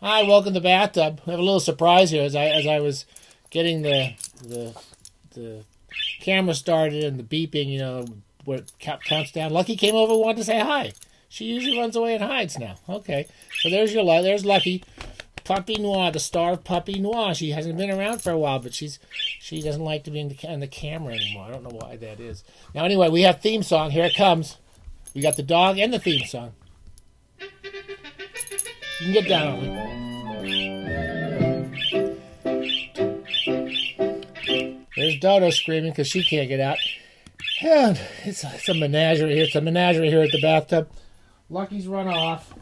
Hi, welcome to the bathtub. We have a little surprise here as I was getting the camera started and the beeping, where it counts down. Lucky came over and wanted to say hi. She usually runs away and hides now. Okay, so there's Lucky, Puppy Noir, the star of Puppy Noir. She hasn't been around for a while, but she doesn't like to be in the camera anymore. I don't know why that is. Now anyway, we have theme song. Here it comes. We got the dog and the theme song. You can get down on it. There's Dodo screaming because she can't get out. And it's a menagerie here. It's a menagerie here at the bathtub. Lucky's run off.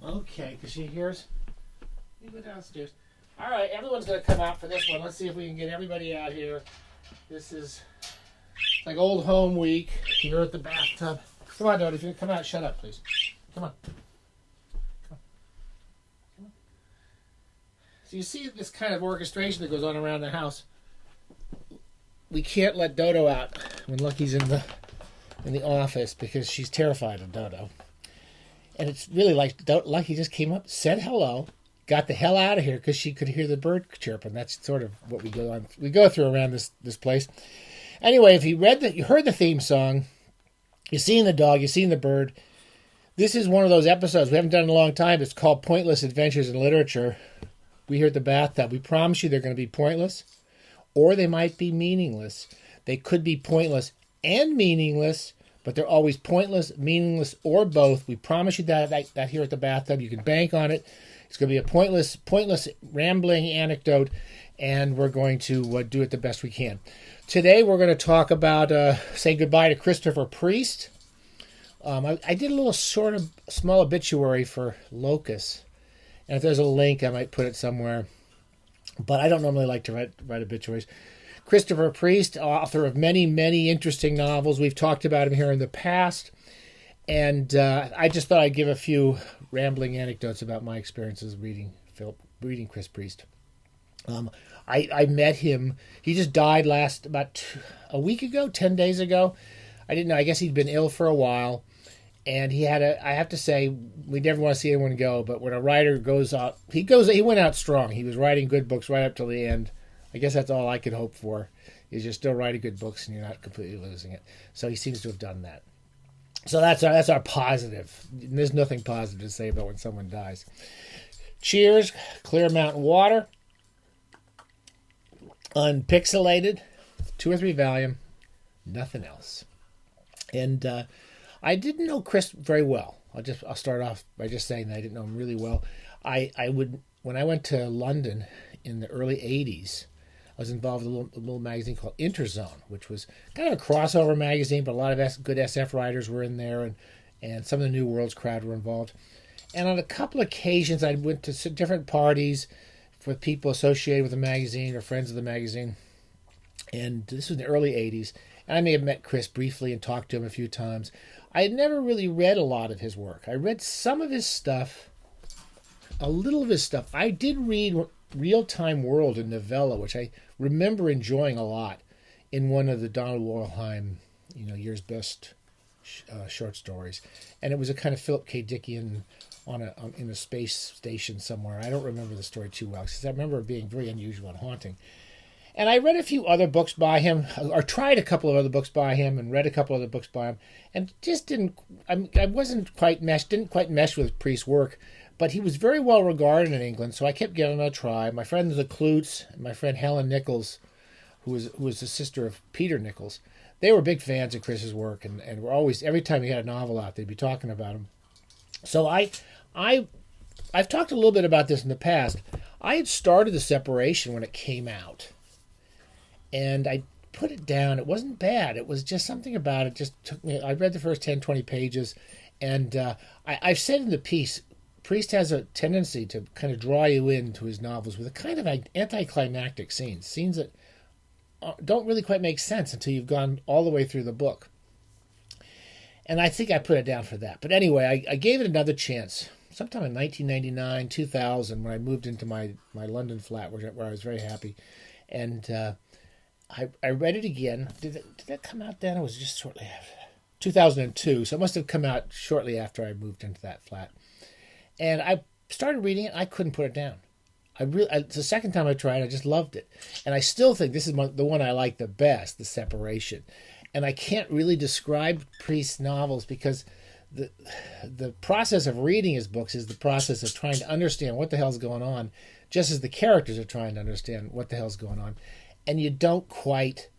Okay, because she hears. You go downstairs. All right, everyone's going to come out for this one. Let's see if we can get everybody out here. This is like old home week here at the bathtub. Come on, Dodo. If you come out, shut up, please. Come on. So you see this kind of orchestration that goes on around the house. We can't let Dodo out when Lucky's in the office because she's terrified of Dodo. And it's really like Lucky just came up, said hello, got the hell out of here because she could hear the bird chirping. That's sort of what we go through around this place. Anyway, if you heard the theme song, you've seen the dog, you've seen the bird. This is one of those episodes we haven't done in a long time. It's called Pointless Adventures in Literature. We here at the bathtub, we promise you they're going to be pointless, or they might be meaningless. They could be pointless and meaningless, but they're always pointless, meaningless, or both. We promise you that here at the bathtub. You can bank on it. It's going to be a pointless, rambling anecdote, and we're going to do it the best we can. Today we're going to talk about say goodbye to Christopher Priest. I did a little sort of small obituary for Locus. And if there's a link, I might put it somewhere. But I don't normally like to write obituaries. Christopher Priest, author of many, many interesting novels. We've talked about him here in the past. And I just thought I'd give a few rambling anecdotes about my experiences reading Chris Priest. I met him. He just died about a week ago, 10 days ago. I didn't know. I guess he'd been ill for a while. And he I have to say, we never want to see anyone go, but when a writer goes out, he went out strong. He was writing good books right up till the end. I guess that's all I could hope for, is you're still writing good books and you're not completely losing it. So he seems to have done that. So that's our positive. There's nothing positive to say about when someone dies. Cheers, Clear Mountain Water, unpixelated, 2 or 3 volume, nothing else. And I didn't know Chris very well. I'll start off by just saying that I didn't know him really well. When I went to London in the early 80s, I was involved in a little magazine called Interzone, which was kind of a crossover magazine, but a lot of good SF writers were in there, and some of the New Worlds crowd were involved. And on a couple of occasions, I went to different parties with people associated with the magazine or friends of the magazine. And this was in the early 80s. And I may have met Chris briefly and talked to him a few times. I had never really read a lot of his work. I read some of his stuff, a little of his stuff. I did read Real-Time World, a novella, which I remember enjoying a lot in one of the Donald Wollheim, year's best short stories. And it was a kind of Philip K. Dickian in a space station somewhere. I don't remember the story too well, because I remember it being very unusual and haunting. And I read a few other books by him, or tried a couple of other books by him, and read a couple other books by him, and just didn't quite mesh with Priest's work, but he was very well regarded in England, so I kept giving him a try. My friend the Klutz, and my friend Helen Nichols, who was the sister of Peter Nichols, they were big fans of Chris's work, and were always, every time he had a novel out, they'd be talking about him. So I've talked a little bit about this in the past. I had started The Separation when it came out. And I put it down. It wasn't bad. It was just something about it just took me. I read the first 10, 20 pages. And I've said in the piece, Priest has a tendency to kind of draw you into his novels with a kind of anticlimactic scenes that don't really quite make sense until you've gone all the way through the book. And I think I put it down for that. But anyway, I gave it another chance. Sometime in 1999, 2000, when I moved into my London flat, where I was very happy. And I read it again. Did that come out then? It was just shortly after. 2002, so it must have come out shortly after I moved into that flat. And I started reading it. I couldn't put it down. It's the second time I tried. I just loved it, and I still think this is the one I like the best, The Separation. And I can't really describe Priest's novels because the process of reading his books is the process of trying to understand what the hell's going on, just as the characters are trying to understand what the hell's going on, and you don't quite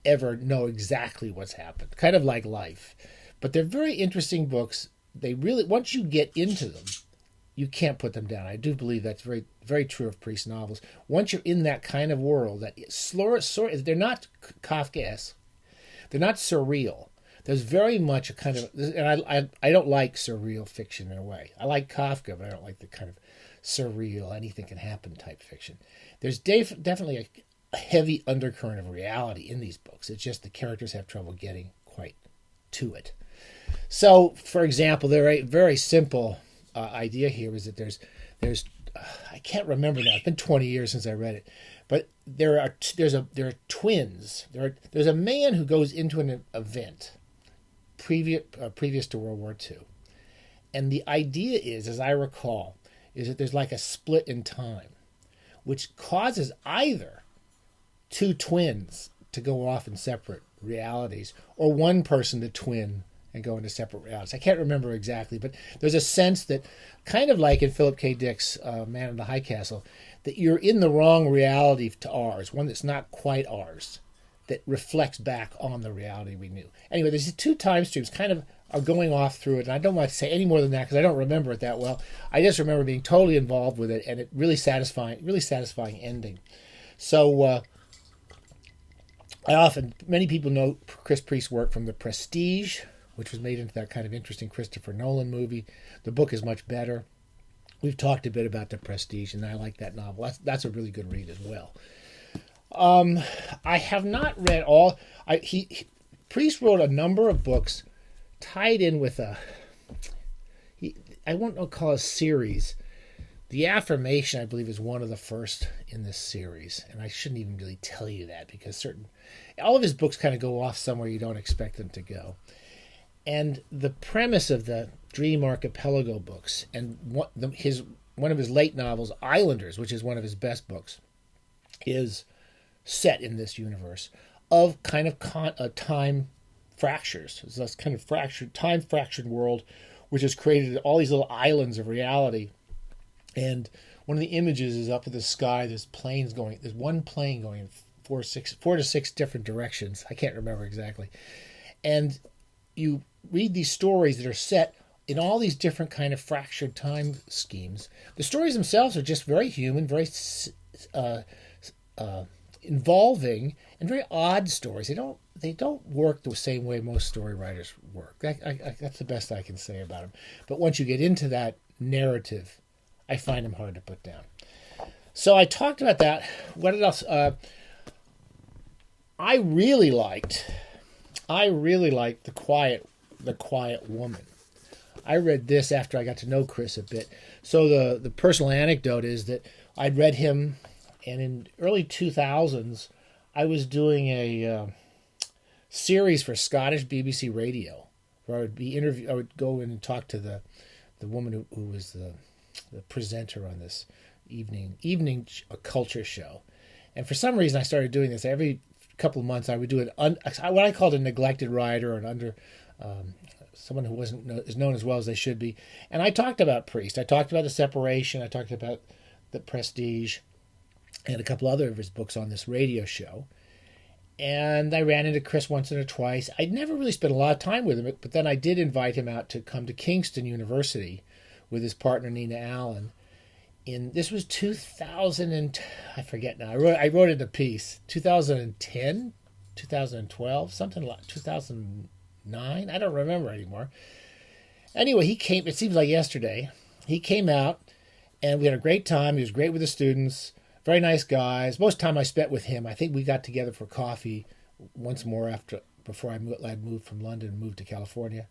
ever know exactly what's happened. Kind of like life, but they're very interesting books. They really, once you get into them, you can't put them down. I do believe that's very, very true of Priest novels. Once you're in that kind of world, that they're not Kafkaesque, they're not surreal. There's very much a kind of, and I don't like surreal fiction in a way. I like Kafka, but I don't like the kind of surreal, anything can happen type fiction. There's definitely a heavy undercurrent of reality in these books. It's just the characters have trouble getting quite to it. So, for example, there a very simple idea here is that there's I can't remember now. It's been 20 years since I read it, but there are twins. There's a man who goes into an event previous to World War II, and the idea is, as I recall, is that there's like a split in time, which causes either two twins to go off in separate realities, or one person to twin and go into separate realities. I can't remember exactly, but there's a sense that, kind of like in Philip K. Dick's Man in the High Castle, that you're in the wrong reality to ours, one that's not quite ours, that reflects back on the reality we knew. Anyway, there's two time streams kind of are going off through it, and I don't want to say any more than that because I don't remember it that well. I just remember being totally involved with it, and it really satisfying ending. So many people know Chris Priest's work from The Prestige, which was made into that kind of interesting Christopher Nolan movie. The book is much better. We've talked a bit about The Prestige, and I like that novel. That's a really good read as well. I have not read all. Priest wrote a number of books tied in with I won't call it a series. The Affirmation, I believe, is one of the first in this series, and I shouldn't even really tell you that because all of his books kind of go off somewhere you don't expect them to go. And the premise of the Dream Archipelago books and one of his late novels, Islanders, which is one of his best books, is set in this universe of kind of time fractures. It's this kind of time-fractured world, which has created all these little islands of reality. And one of the images is up in the sky. There's one plane going in four to six different directions. I can't remember exactly. And you read these stories that are set in all these different kind of fractured time schemes. The stories themselves are just very human, very involving, and very odd stories. They don't work the same way most story writers work. That's the best I can say about them. But once you get into that narrative, I find them hard to put down. So I talked about that. What else? I really liked The Quiet Woman. I read this after I got to know Chris a bit. So the personal anecdote is that I'd read him, and in early 2000s, I was doing a series for Scottish BBC Radio, where I would go in and talk to the woman who was the presenter on this evening culture show. And for some reason, I started doing this every couple of months. I would do what I called a neglected writer, or someone who wasn't as known as well as they should be. And I talked about Priest. I talked about The Separation. I talked about The Prestige, and a couple other of his books on this radio show. And I ran into Chris once or twice. I'd never really spent a lot of time with him, but then I did invite him out to come to Kingston University with his partner Nina Allen. This was 2000 and I forget now. I wrote it in a piece. 2010, 2012, something like 2009. I don't remember anymore. Anyway, he came. It seems like yesterday. He came out, and we had a great time. He was great with the students. Very nice guys. Most time I spent with him. I think we got together for coffee once more before I'd moved from London and moved to California,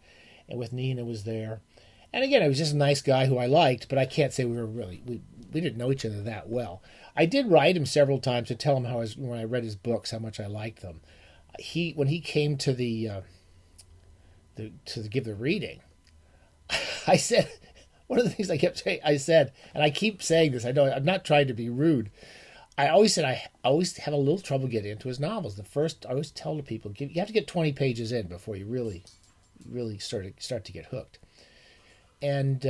and with Nina was there. And again, he was just a nice guy who I liked, but I can't say we didn't know each other that well. I did write him several times to tell him when I read his books, how much I liked them. When he came to to give the reading, I said, one of the things I kept saying, I said, and I keep saying this, I know I'm not trying to be rude. I always said I always have a little trouble getting into his novels. I always tell the people, you have to get 20 pages in before you really start to get hooked. And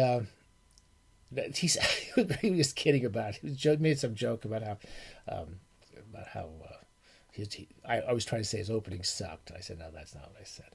he was kidding about it. He made some joke about how I was trying to say his opening sucked. I said, no, that's not what I said.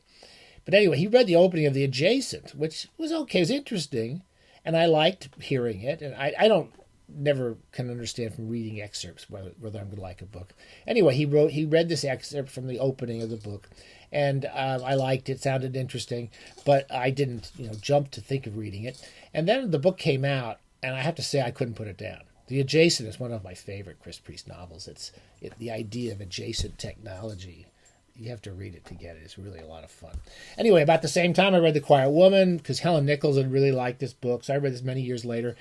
But anyway, he read the opening of The Adjacent, which was okay. It was interesting, and I liked hearing it. And I don't never can understand from reading excerpts whether I'm going to like a book. Anyway, he read this excerpt from the opening of the book, and I liked it. Sounded interesting, but I didn't jump to think of reading it. And then the book came out, and I have to say I couldn't put it down. The Adjacent is one of my favorite Chris Priest novels. The idea of adjacent technology. You have to read it to get it. It's really a lot of fun. Anyway, about the same time I read The Quiet Woman, because Helen Nichols had really liked this book, so I read this many years later.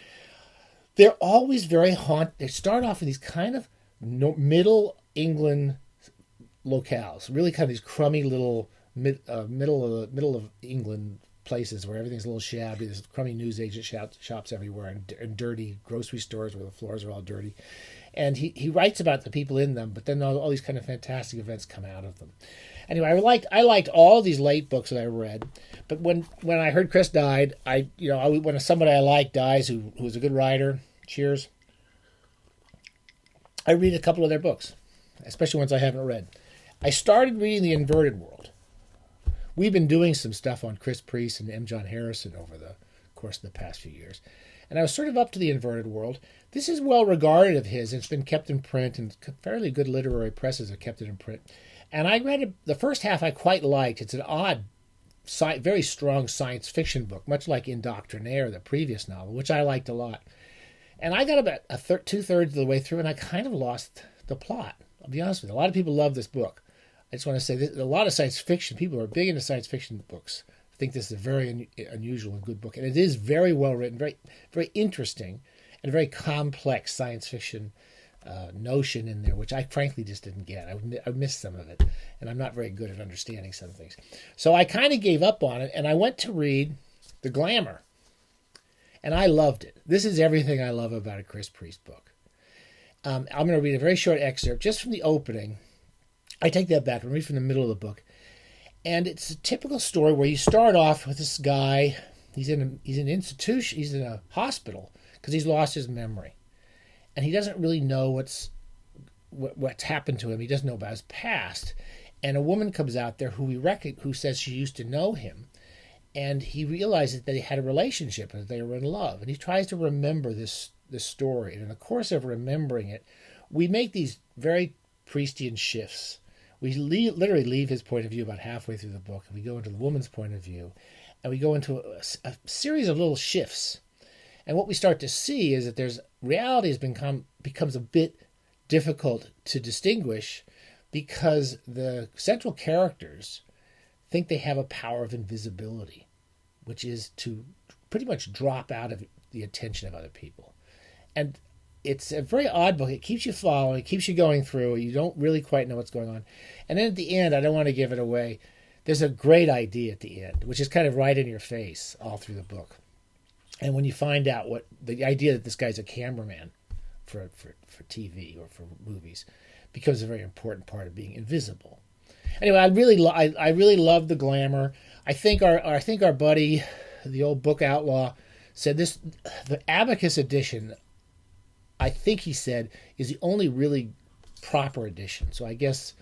They're always very They start off in these kind of middle England locales, really kind of these crummy little middle of England places where everything's a little shabby. There's crummy newsagent shops everywhere, and dirty grocery stores where the floors are all dirty. And he writes about the people in them, but then all these kind of fantastic events come out of them. Anyway, I liked all these late books that I read, but when I heard Chris died, when somebody I like dies who was a good writer, cheers, I read a couple of their books, especially ones I haven't read. I started reading The Inverted World. We've been doing some stuff on Chris Priest and M. John Harrison over the course of the past few years, and I was sort of up to The Inverted World. This is well regarded of his. It's been kept in print, and fairly good literary presses have kept it in print. And I read it, the first half I quite liked. It's an odd, very strong science fiction book, much like Indoctrinaire, the previous novel, which I liked a lot. And I got about two-thirds of the way through, and I kind of lost the plot. I'll be honest with you. A lot of people love this book. I just want to say that a lot of science fiction, people who are big into science fiction books, think this is a very unusual and good book. And it is very well written, very, very interesting, and a very complex science fiction notion in there, which I frankly just didn't get. I missed some of it, and I'm not very good at understanding some things. So I kind of gave up on it, and I went to read The Glamour, and I loved it. This is everything I love about a Chris Priest book. I'm going to read a very short excerpt just from the opening. I take that back and read from the middle of the book, and it's a typical story where you start off with this guy. He's in an institution. He's in a hospital because he's lost his memory. And he doesn't really know what's happened to him. He doesn't know about his past. And a woman comes out there who says she used to know him. And he realizes that they had a relationship and that they were in love. And he tries to remember this story. And in the course of remembering it, we make these very Priestian shifts. We literally leave his point of view about halfway through the book, and we go into the woman's point of view. And we go into a series of little shifts. And what we start to see is that reality becomes a bit difficult to distinguish because the central characters think they have a power of invisibility, which is to pretty much drop out of the attention of other people. And it's a very odd book. It keeps you following, it keeps you going through. You don't really quite know what's going on. And then at the end, I don't want to give it away, there's a great idea at the end, which is kind of right in your face all through the book. And when you find out what the idea that this guy's a cameraman for TV or for movies becomes a very important part of being invisible. Anyway, I really love The Glamour. I think our buddy, the old book outlaw, said the Abacus edition, I think he said, is the only really proper edition. So I guess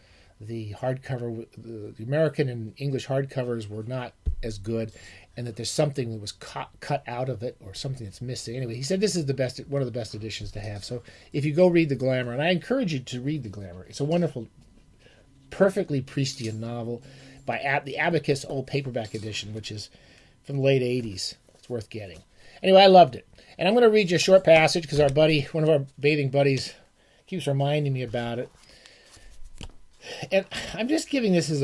the hardcover, the American and English hardcovers were not as good, and that there's something that was cut out of it or something that's missing. Anyway, he said this is one of the best editions to have. So if you go read The Glamour, and I encourage you to read The Glamour, it's a wonderful, perfectly Priestian novel by the Abacus old paperback edition, which is from the late 80s. It's worth getting. Anyway, I loved it. And I'm going to read you a short passage because one of our bathing buddies, keeps reminding me about it. And I'm just giving this as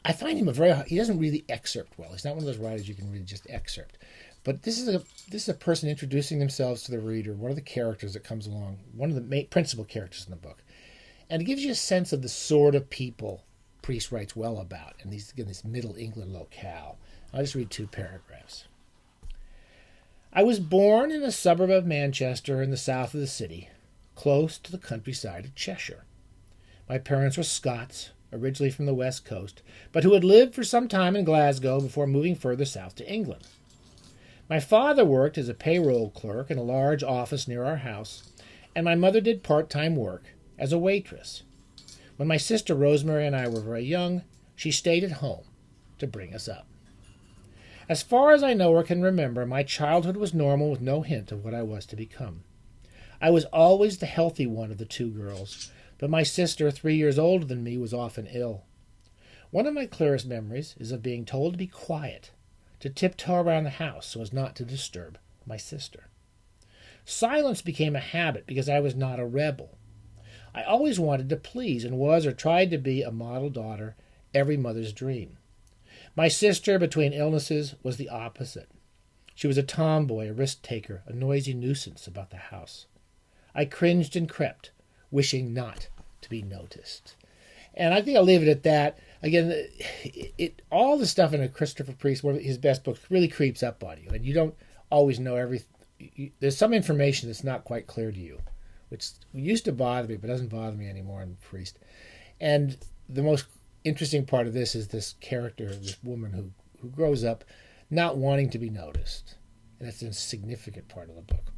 I find him he doesn't really excerpt well. He's not one of those writers you can really just excerpt. But this is a person introducing themselves to the reader, one of the characters that comes along, one of the principal characters in the book. And it gives you a sense of the sort of people Priest writes well about in this Middle England locale. I'll just read 2 paragraphs. I was born in a suburb of Manchester in the south of the city, close to the countryside of Cheshire. My parents were Scots, originally from the west coast, but who had lived for some time in Glasgow before moving further south to England. My father worked as a payroll clerk in a large office near our house, and my mother did part-time work as a waitress. When my sister Rosemary and I were very young, she stayed at home to bring us up. As far as I know or can remember, my childhood was normal with no hint of what I was to become. I was always the healthy one of the 2 girls, but my sister, 3 years older than me, was often ill. One of my clearest memories is of being told to be quiet, to tiptoe around the house so as not to disturb my sister. Silence became a habit because I was not a rebel. I always wanted to please and was or tried to be a model daughter, every mother's dream. My sister, between illnesses, was the opposite. She was a tomboy, a risk-taker, a noisy nuisance about the house. I cringed and crept, wishing not to be noticed. And I think I'll leave it at that. Again, all the stuff in a Christopher Priest, one of his best books, really creeps up on you, and you don't always know everything. There's some information that's not quite clear to you, which used to bother me, but doesn't bother me anymore in Priest. And the most interesting part of this is this character, this woman who grows up not wanting to be noticed, and that's a significant part of the book.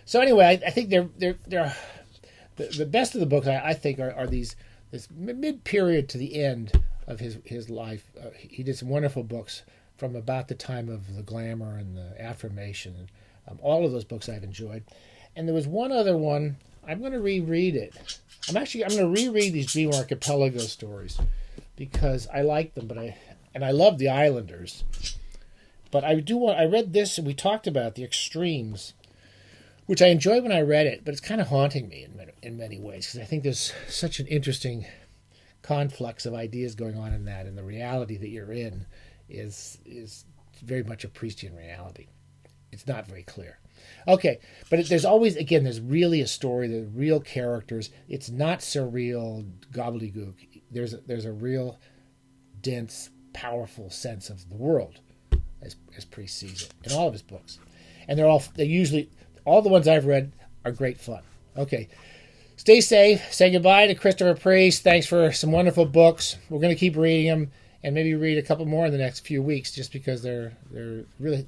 So anyway, I think they're the best of the books. I think are this mid-period to the end of his life. He did some wonderful books from about the time of the Glamour and the Affirmation. All of those books I've enjoyed. And there was one other one. I'm going to reread it. I'm going to reread these Dream Archipelago stories because I like them, and I love the Islanders. But I read this, and we talked about the extremes, which I enjoyed when I read it, but it's kind of haunting me in many ways because I think there's such an interesting conflux of ideas going on in that, and the reality that you're in is very much a Preistian reality. It's not very clear. Okay, but there's always, again, there's really a story, there's real characters. It's not surreal gobbledygook. There's a real dense, powerful sense of the world as Priest sees it in all of his books. And they're usually, all the ones I've read are great fun. Okay, stay safe. Say goodbye to Christopher Priest. Thanks for some wonderful books. We're going to keep reading them and maybe read a couple more in the next few weeks just because they're really,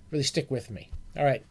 really stick with me. All right.